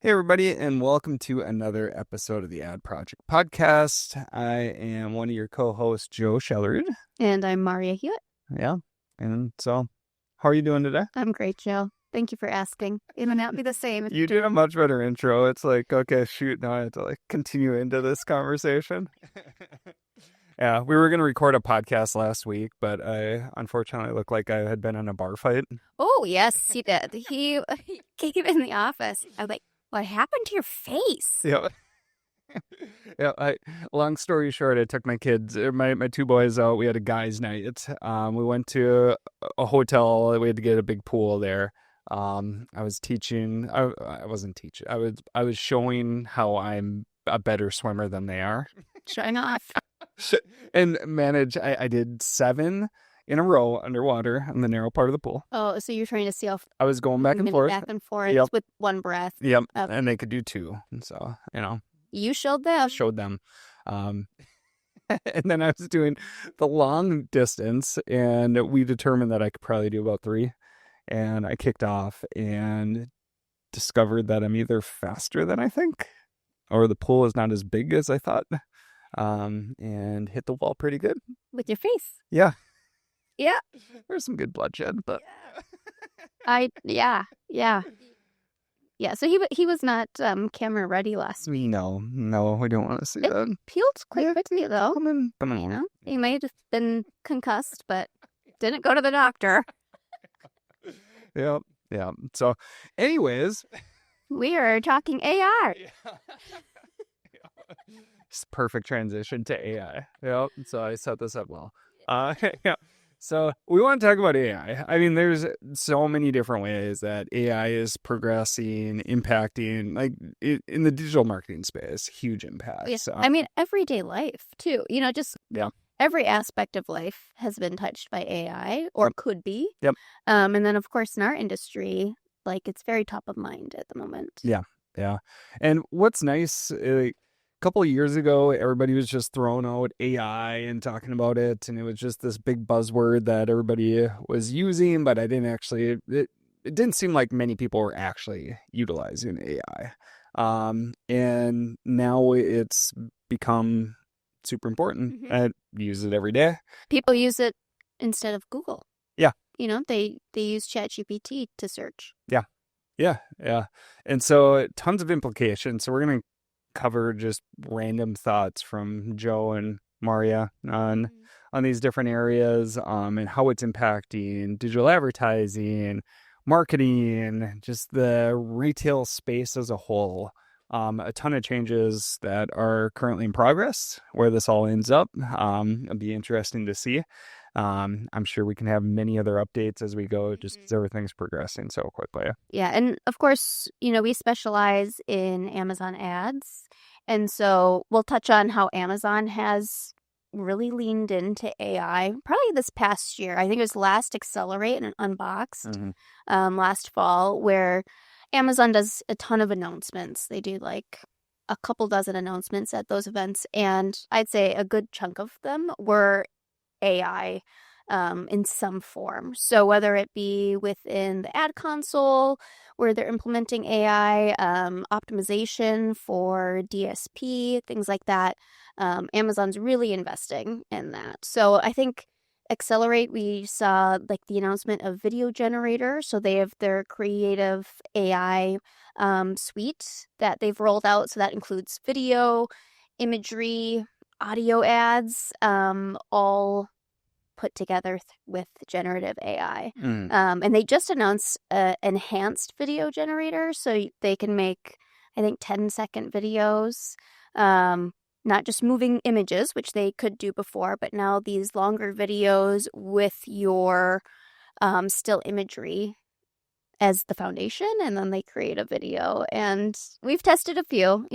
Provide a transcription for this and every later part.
Hey, everybody, and welcome to another episode of the Ad Project Podcast. I am one of your co-hosts, Joe Shellard. And I'm Maria Hewitt. Yeah. And so, how are you doing today? I'm great, Joe. Thank you for asking. It would not be the same. You did a much better intro. It's like, okay, shoot, now I have to continue into this conversation. Yeah, we were going to record a podcast last week, but I unfortunately looked like I had been in a bar fight. Oh, yes, he did. He came in the office. I was like, what happened to your face? Yeah. Yeah, long story short, I took my kids, my two boys out. We had a guys' night. We went to a hotel. We had to get a big pool there. I was teaching. I wasn't teaching. I was showing how I'm a better swimmer than they are. Showing off. And I did 7 in a row underwater in the narrow part of the pool. Oh, so you're trying to see how I was going back and forth. Yep. With one breath. Yep. And they could do 2. And so, You showed them. Showed them. And then I was doing the long distance, and we determined that I could probably do about 3. And I kicked off and discovered that I'm either faster than I think, or the pool is not as big as I thought, and hit the wall pretty good. With your face. Yeah. Yeah. There's some good bloodshed, but... Yeah. So he was not camera ready last week. No, we don't want to see that. Peeled quite quickly, though. Come on. You know, he may have been concussed, but didn't go to the doctor. Yeah. So, anyways, we are talking AI. It's perfect transition to AI. Yep. So I set this up well. Yeah. So we want to talk about AI. I mean, there's so many different ways that AI is progressing, impacting, in the digital marketing space, huge impact. Yeah. So, I mean, everyday life too. Every aspect of life has been touched by AI or could be. Yep. And then, of course, in our industry, it's very top of mind at the moment. Yeah. And what's nice, a couple of years ago, everybody was just throwing out AI and talking about it, and it was just this big buzzword that everybody was using, but it didn't seem like many people were actually utilizing AI. And now it's become super important. Mm-hmm. I use it every day. People use it instead of Google. Yeah. They use ChatGPT to search. Yeah. And so tons of implications. So we're going to cover just random thoughts from Joe and Maria on these different areas, and how it's impacting digital advertising, marketing, just the retail space as a whole. A ton of changes that are currently in progress. Where this all ends up, it'll be interesting to see. I'm sure we can have many other updates as we go, just because everything's progressing so quickly. Yeah, and of course, we specialize in Amazon ads, and so we'll touch on how Amazon has really leaned into AI probably this past year. I think it was last Accelerate and Unboxed last fall, where Amazon does a ton of announcements. They do a couple dozen announcements at those events, and I'd say a good chunk of them were AI in some form. So whether it be within the ad console, where they're implementing AI, optimization for DSP, things like that, Amazon's really investing in that. So I think Accelerate, we saw the announcement of Video Generator. So they have their creative AI suite that they've rolled out. So that includes video, imagery, audio ads, all put together with generative AI. And they just announced an enhanced video generator, so they can make, I think, 10-second videos, not just moving images, which they could do before, but now these longer videos with your still imagery as the foundation, and then they create a video. And we've tested a few.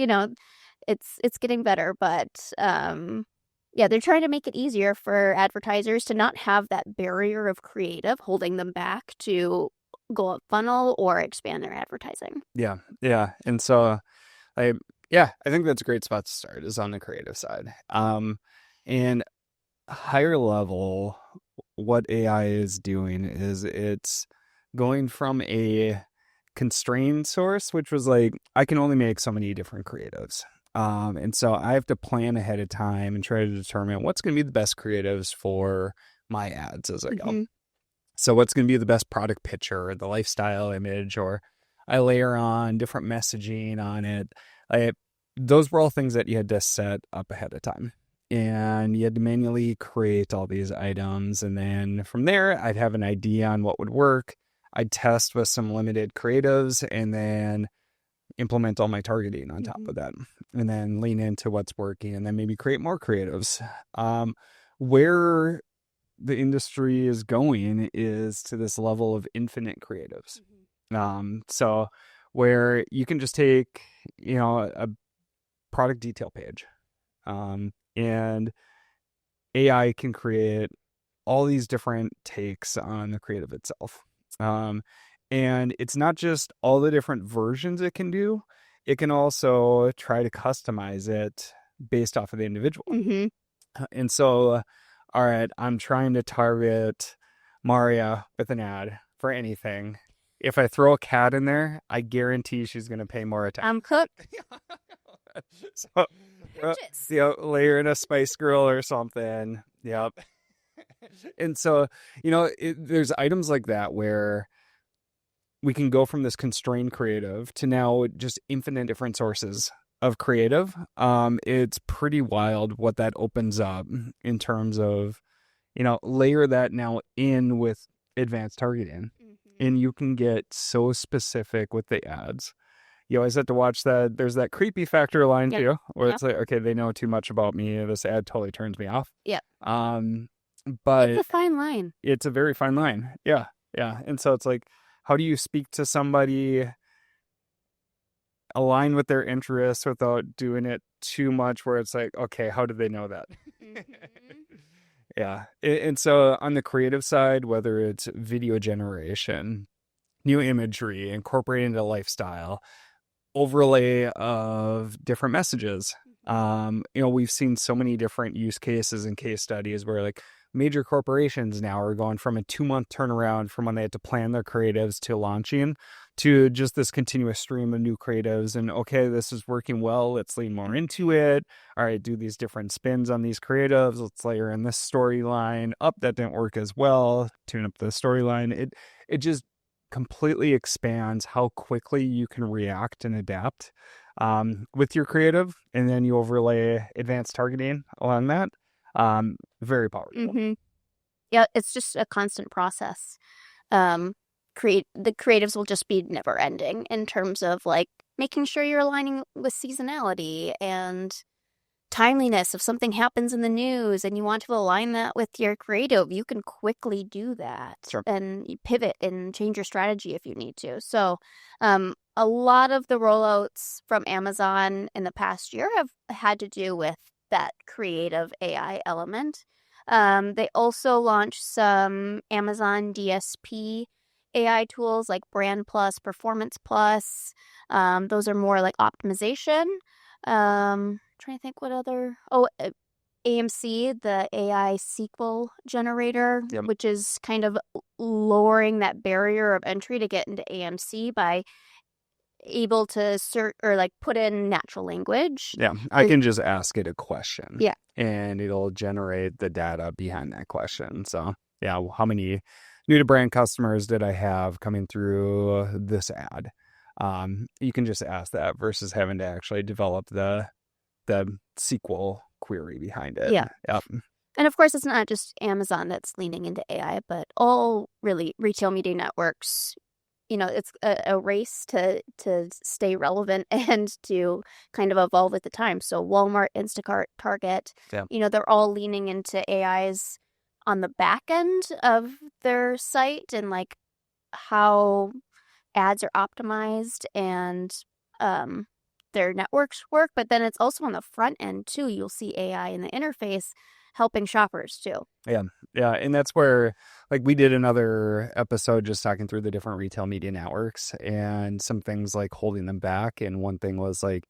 It's getting better, but they're trying to make it easier for advertisers to not have that barrier of creative holding them back to go up funnel or expand their advertising. Yeah. And so I think that's a great spot to start, is on the creative side. And higher level, what AI is doing is it's going from a constrained source, which was like, I can only make so many different creatives. And so I have to plan ahead of time and try to determine what's going to be the best creatives for my ads as I go. Mm-hmm. So what's going to be the best product picture, the lifestyle image, or I layer on different messaging on it. Those were all things that you had to set up ahead of time. And you had to manually create all these items. And then from there, I'd have an idea on what would work. I'd test with some limited creatives and then implement all my targeting on top of that. And then lean into what's working and then maybe create more creatives. Where the industry is going is to this level of infinite creatives. So where you can just take, a product detail page, and AI can create all these different takes on the creative itself. And it's not just all the different versions it can do. It can also try to customize it based off of the individual. And so, all right, I'm trying to target Maria with an ad for anything. If I throw a cat in there, I guarantee she's going to pay more attention. I'm cooked. So, layer in a Spice Girl or something. Yep. And so, there's items like that where we can go from this constrained creative to now just infinite different sources of creative. It's pretty wild what that opens up in terms of, layer that now in with advanced targeting. And you can get so specific with the ads. You always have to watch that. There's that creepy factor line too, where it's like, okay, they know too much about me. This ad totally turns me off. But it's a fine line. It's a very fine line. Yeah. And so it's like, how do you speak to somebody, align with their interests without doing it too much where it's like, okay, how do they know that? Yeah. And so on the creative side, whether it's video generation, new imagery, incorporating into lifestyle, overlay of different messages. We've seen so many different use cases and case studies where like major corporations now are going from a 2-month turnaround from when they had to plan their creatives to launching to just this continuous stream of new creatives. And okay, this is working well. Let's lean more into it. All right, do these different spins on these creatives. Let's layer in this storyline. That didn't work as well. Tune up the storyline. It just completely expands how quickly you can react and adapt with your creative. And then you overlay advanced targeting along that. Very powerful. Yeah, it's just a constant process. The creatives will just be never ending in terms of like making sure you're aligning with seasonality and timeliness. If something happens in the news and you want to align that with your creative, you can quickly do that. Sure. And you pivot and change your strategy if you need to. So a lot of the rollouts from Amazon in the past year have had to do with that creative AI element. They also launched some Amazon DSP AI tools like Brand Plus, Performance Plus. Those are more like optimization. Trying to think what other. AMC, the AI SQL generator, which is kind of lowering that barrier of entry to get into AMC by able to search or like put in natural language. Yeah, I can just ask it a question. Yeah. And it'll generate the data behind that question. So, yeah, how many new to brand customers did I have coming through this ad? You can just ask that versus having to actually develop the SQL query behind it. Yeah. Yep. And of course, it's not just Amazon that's leaning into AI, but all really retail media networks. It's a race to stay relevant and to kind of evolve with the time. So Walmart, Instacart, Target, they're all leaning into AIs on the back end of their site and like how ads are optimized and their networks work. But then it's also on the front end too. You'll see AI in the interface helping shoppers too. Yeah. And that's where, like, we did another episode just talking through the different retail media networks and some things like holding them back. And one thing was like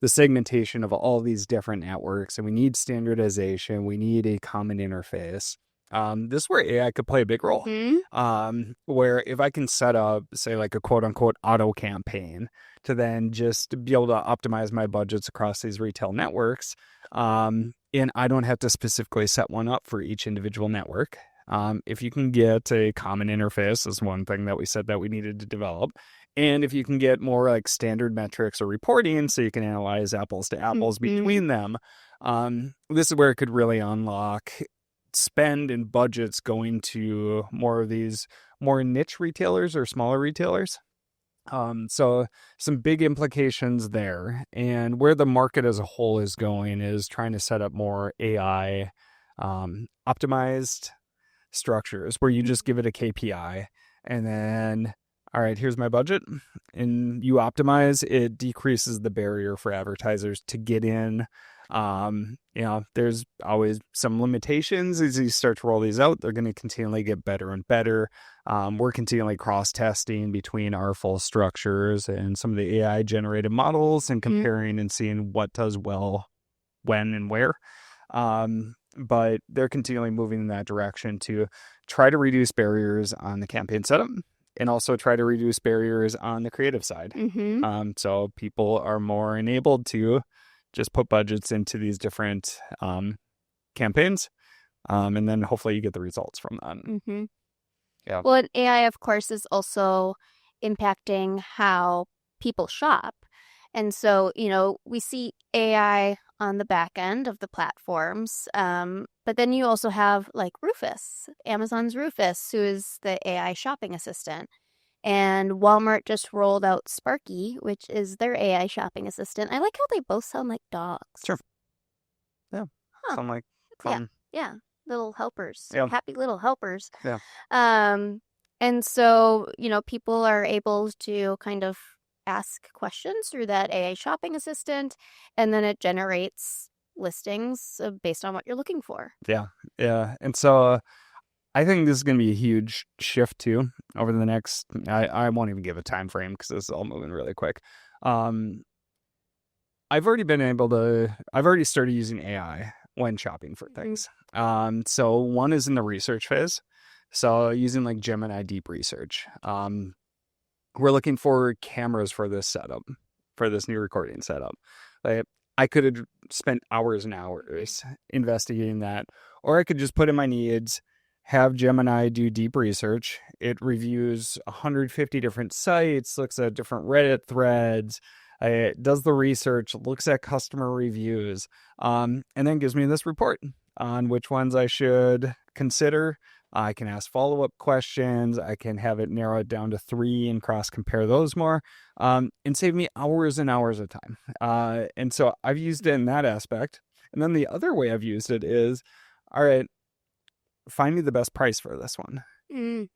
the segmentation of all these different networks. And we need standardization. We need a common interface. This is where AI could play a big role. Mm-hmm. Where if I can set up, say, like a quote unquote auto campaign to then just be able to optimize my budgets across these retail networks, and I don't have to specifically set one up for each individual network. If you can get a common interface, is one thing that we said that we needed to develop. And if you can get more like standard metrics or reporting so you can analyze apples to apples Mm-hmm. between them, this is where it could really unlock spend and budgets going to more of these more niche retailers or smaller retailers. So some big implications there. And where the market as a whole is going is trying to set up more AI optimized structures where you just give it a KPI and then, all right, here's my budget, and you optimize. It decreases the barrier for advertisers to get in. There's always some limitations as you start to roll these out. They're going to continually get better and better. We're continually cross-testing between our full structures and some of the AI generated models and comparing and seeing what does well when and where. But they're continually moving in that direction to try to reduce barriers on the campaign setup and also try to reduce barriers on the creative side. Mm-hmm. So people are more enabled to just put budgets into these different campaigns, and then hopefully you get the results from that. Mm-hmm. Yeah. Well, and AI, of course, is also impacting how people shop. And so, we see AI on the back end of the platforms. But then you also have like Rufus, Amazon's Rufus, who is the AI shopping assistant. And Walmart just rolled out Sparky, which is their AI shopping assistant. I like how they both sound like dogs. Sure. Yeah. Huh. Sound like Yeah. fun. Yeah. Little helpers. Yeah. Happy little helpers. Yeah. And so, people are able to kind of ask questions through that AI shopping assistant, and then it generates listings based on what you're looking for. Yeah. Yeah. And so I think this is going to be a huge shift too over the next. I won't even give a time frame because this is all moving really quick. I've already started using AI when shopping for things. So one is in the research phase. So using like Gemini Deep Research. We're looking for cameras for this setup, for this new recording setup. Like, I could have spent hours and hours investigating that, or I could just put in my needs, have Gemini do deep research. It reviews 150 different sites, looks at different Reddit threads, it does the research, looks at customer reviews, and then gives me this report on which ones I should consider. I can ask follow-up questions. I can have it narrow it down to 3 and cross-compare those more, and save me hours and hours of time. And so I've used it in that aspect. And then the other way I've used it is, all right, find me the best price for this one.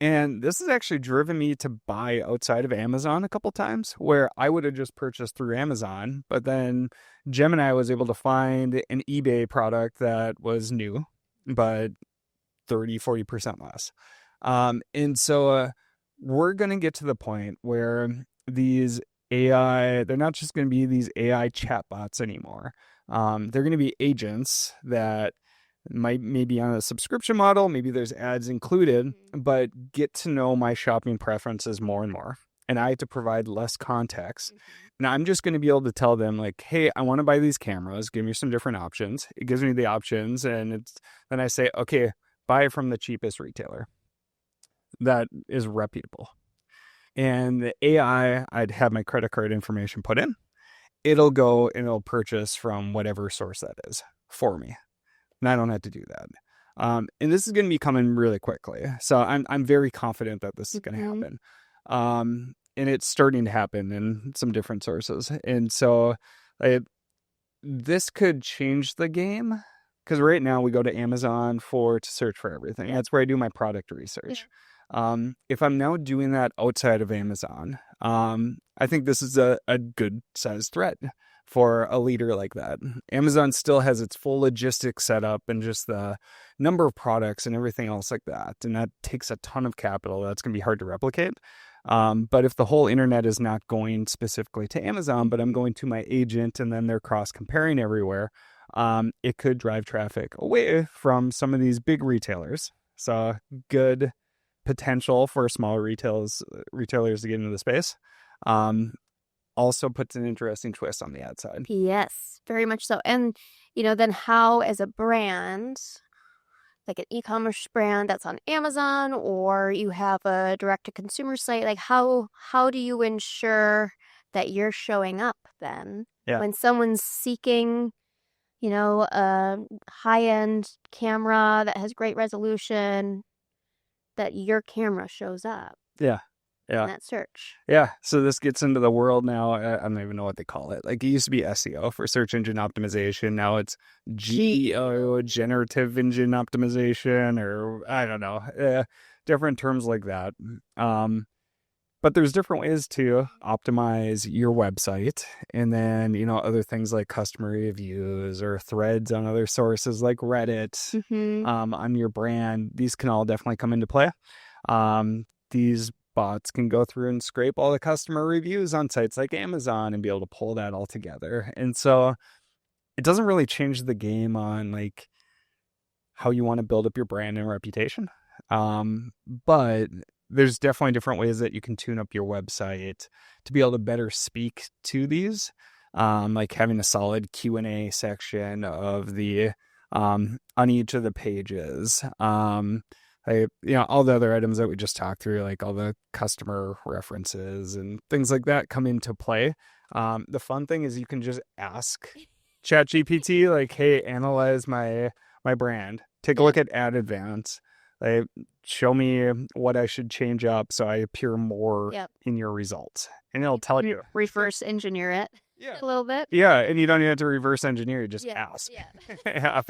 And this has actually driven me to buy outside of Amazon a couple times where I would have just purchased through Amazon, but then Gemini was able to find an eBay product that was new, but 30-40% less. And so we're going to get to the point where these AI, they're not just going to be these AI chatbots anymore. They're going to be agents that maybe on a subscription model, maybe there's ads included, but get to know my shopping preferences more and more. And I have to provide less context. And I'm just going to be able to tell them like, hey, I want to buy these cameras. Give me some different options. It gives me the options. And then I say, okay, buy it from the cheapest retailer that is reputable. And the AI, I'd have my credit card information put in. It'll go and it'll purchase from whatever source that is for me. And I don't have to do that. And this is going to be coming really quickly. So I'm very confident that this is going to happen. And it's starting to happen in some different sources. And so this could change the game. Because right now we go to Amazon to search for everything. That's where I do my product research. If I'm now doing that outside of Amazon, I think this is a good sized threat for a leader like that. Amazon still has its full logistics set up and just the number of products and everything else like that. And that takes a ton of capital. That's going to be hard to replicate. But if the whole internet is not going specifically to Amazon, but I'm going to my agent and then they're cross comparing everywhere, it could drive traffic away from some of these big retailers So good potential for smaller retailers to get into the space. Also puts an interesting twist on the ad side. Yes, very much so. And, then how, as a brand, like an e-commerce brand that's on Amazon, or you have a direct-to-consumer site, like how do you ensure that you're showing up then Yeah. when someone's seeking, a high-end camera that has great resolution, that your camera shows up Yeah. in Yeah. that search? Yeah. So this gets into the world now. I don't even know what they call it. Like it used to be SEO for search engine optimization. Now it's GEO, generative engine optimization, or I don't know, different terms like that. But there's different ways to optimize your website. And then, other things like customer reviews or threads on other sources like Reddit, on your brand. These can all definitely come into play. These bots can go through and scrape all the customer reviews on sites like Amazon and be able to pull that all together. And so it doesn't really change the game on like how you want to build up your brand and reputation. But there's definitely different ways that you can tune up your website to be able to better speak to these. Like having a solid Q&A section of the on each of the pages. All the other items that we just talked through, like all the customer references and things like that come into play. The fun thing is you can just ask ChatGPT, like, hey, analyze my brand. Take a look at ad advance. Like, show me what I should change up so I appear more in your results. And it'll tell you. Reverse engineer it a little bit. Yeah, and you don't even have to reverse engineer. You just ask. Yeah.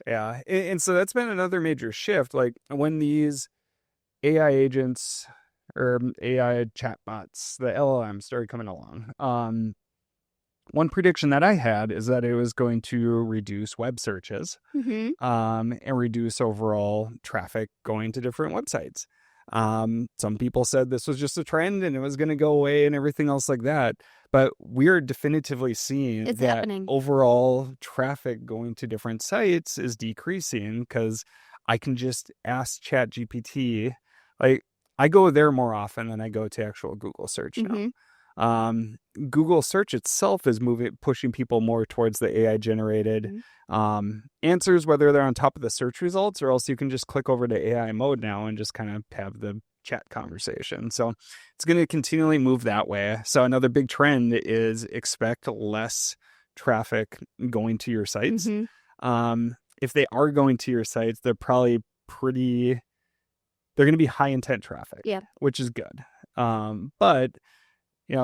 Yeah. And so that's been another major shift. Like when these AI agents or AI chatbots, the LLM started coming along. One prediction that I had is that it was going to reduce web searches, and reduce overall traffic going to different websites. Some people said this was just a trend and it was going to go away and everything else like that. But we're definitively seeing it's that happening. Overall traffic going to different sites is decreasing because I can just ask ChatGPT. Like I go there more often than I go to actual Google search now. Google search itself is pushing people more towards the AI generated answers, whether they're on top of the search results or else you can just click over to AI mode now and just kind of have the chat conversation. So it's going to continually move that way. So another big trend is expect less traffic going to your sites. If they are going to your sites, they're probably they're going to be high intent traffic, which is good. But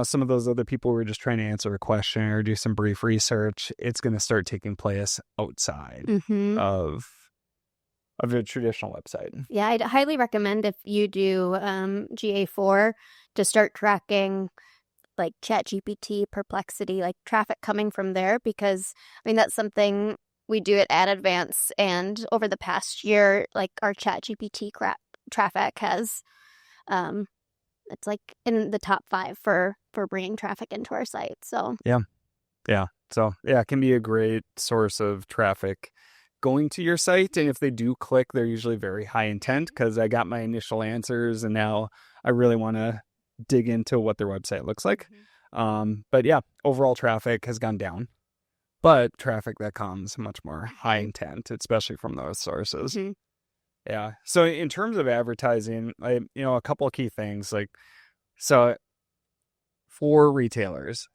some of those other people who are just trying to answer a question or do some brief research, it's going to start taking place outside of a traditional website. Yeah, I'd highly recommend if you do GA4 to start tracking like ChatGPT, Perplexity, like traffic coming from there, because that's something we do at Ad Advance, and over the past year, like our ChatGPT traffic has it's like in the top 5 for bringing traffic into our site. So so it can be a great source of traffic going to your site, and if they do click, they're usually very high intent because I got my initial answers and now I really want to dig into what their website looks like. But overall traffic has gone down, but traffic that comes much more high intent, especially from those sources. Yeah. So in terms of advertising, a couple of key things, so for retailers,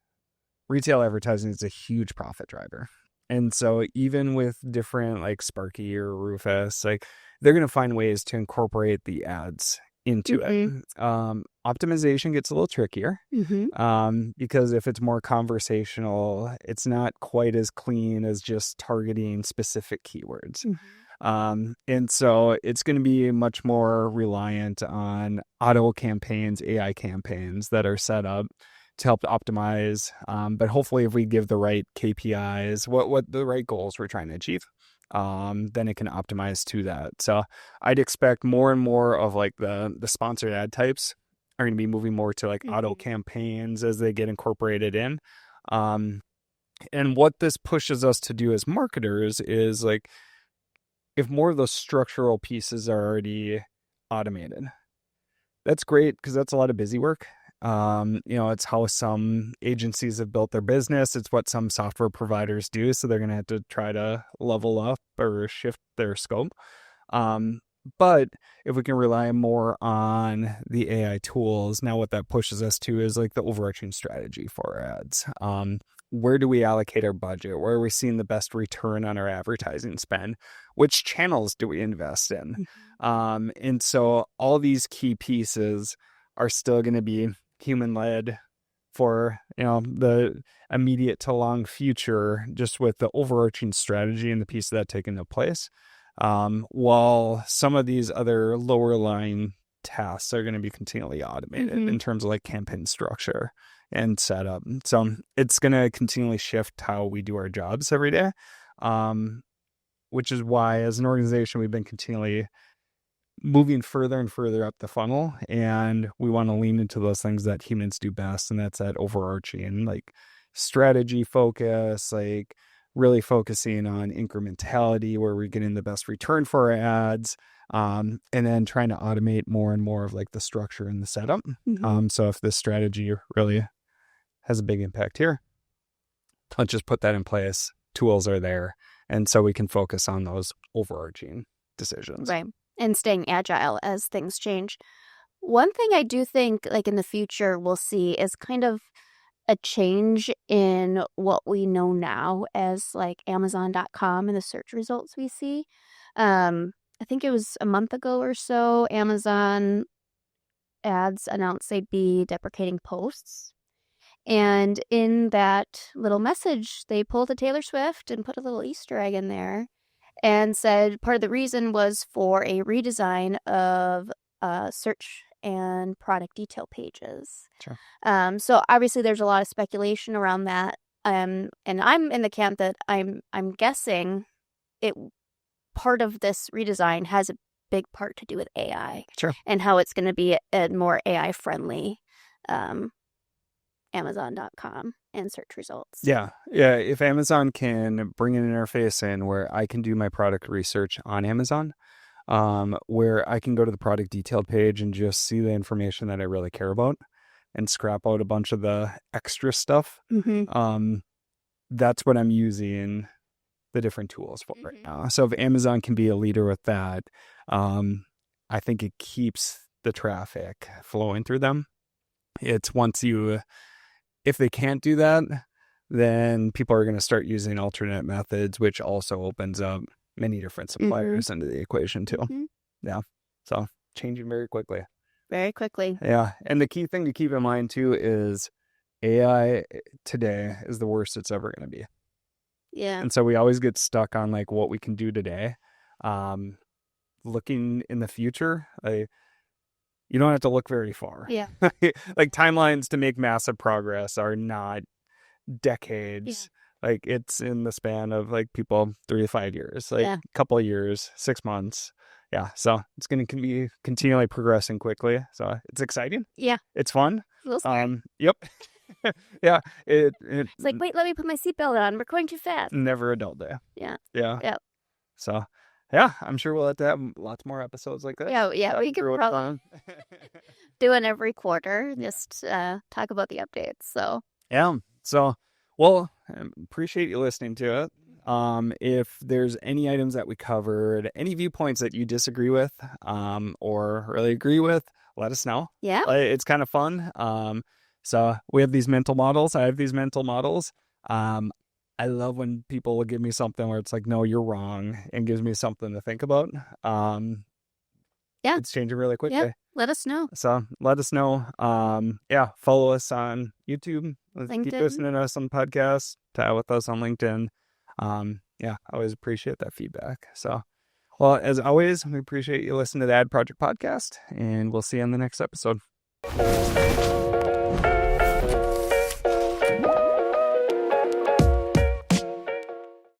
retail advertising is a huge profit driver. And so even with different like Sparky or Rufus, they're going to find ways to incorporate the ads into it. Optimization gets a little trickier because if it's more conversational, it's not quite as clean as just targeting specific keywords. And so it's going to be much more reliant on auto campaigns, AI campaigns that are set up to help optimize. But hopefully if we give the right KPIs, what the right goals we're trying to achieve, then it can optimize to that. So I'd expect more and more of like the sponsored ad types are going to be moving more to like auto campaigns as they get incorporated in. And what this pushes us to do as marketers is like if more of those structural pieces are already automated, that's great because that's a lot of busy work. It's how some agencies have built their business. It's what some software providers do. So they're going to have to try to level up or shift their scope. But if we can rely more on the AI tools, now what that pushes us to is like the overarching strategy for our ads. Where do we allocate our budget? Where are we seeing the best return on our advertising spend? Which channels do we invest in? And so all these key pieces are still going to be human-led for, the immediate to long future, just with the overarching strategy and the piece of that taking into place. While some of these other lower line tasks are going to be continually automated in terms of like campaign structure and setup. So it's going to continually shift how we do our jobs every day, which is why as an organization, we've been continually moving further and further up the funnel, and we want to lean into those things that humans do best, and that's that overarching like strategy focus, like really focusing on incrementality, where we're getting the best return for our ads, and then trying to automate more and more of like the structure and the setup. So if this strategy really has a big impact here, let's just put that in place. Tools are there, and so we can focus on those overarching decisions. Right. And staying agile as things change. One thing I do think like in the future we'll see is kind of a change in what we know now as like Amazon.com and the search results we see. I think it was a month ago or so, Amazon ads announced they'd be deprecating posts. And in that little message, they pulled a Taylor Swift and put a little Easter egg in there and said part of the reason was for a redesign of search and product detail pages. Sure. So obviously there's a lot of speculation around that. And I'm in the camp that I'm guessing it part of this redesign has a big part to do with AI. Sure. And how it's going to be a more AI friendly Amazon.com and search results. Yeah. If Amazon can bring an interface in where I can do my product research on Amazon, where I can go to the product detailed page and just see the information that I really care about and scrap out a bunch of the extra stuff. That's what I'm using the different tools for right now. So if Amazon can be a leader with that, I think it keeps the traffic flowing through them. It's if they can't do that, then people are going to start using alternate methods, which also opens up many different suppliers into the equation too. Yeah. So changing very quickly. Very quickly. Yeah. And the key thing to keep in mind too is AI today is the worst it's ever going to be. Yeah. And so we always get stuck on like what we can do today. Looking in the future, you don't have to look very far. Yeah. Like timelines to make massive progress are not decades. Yeah. Like it's in the span of like people 3 to 5 years, like a couple of years, 6 months. Yeah. So it's going to be continually progressing quickly. So it's exciting. Yeah. It's fun. Yep. Yeah. It's like, wait, let me put my seatbelt on. We're going too fast. Never a dull day. Yeah. Yeah. Yeah. So yeah, I'm sure we'll have to have lots more episodes like this. Yeah. We could probably do it every quarter. Just talk about the updates. So yeah. So, well, appreciate you listening to it. If there's any items that we covered, any viewpoints that you disagree with, or really agree with, let us know. Yeah. It's kind of fun. So we have these mental models. I have these mental models. I love when people will give me something where it's like, no, you're wrong, and gives me something to think about. It's changing really quickly. Yeah. Let us know. So let us know. Follow us on YouTube. LinkedIn. Keep listening to us on podcasts. Chat with us on LinkedIn. I always appreciate that feedback. So, well, as always, we appreciate you listening to the Ad Project Podcast, and we'll see you on the next episode.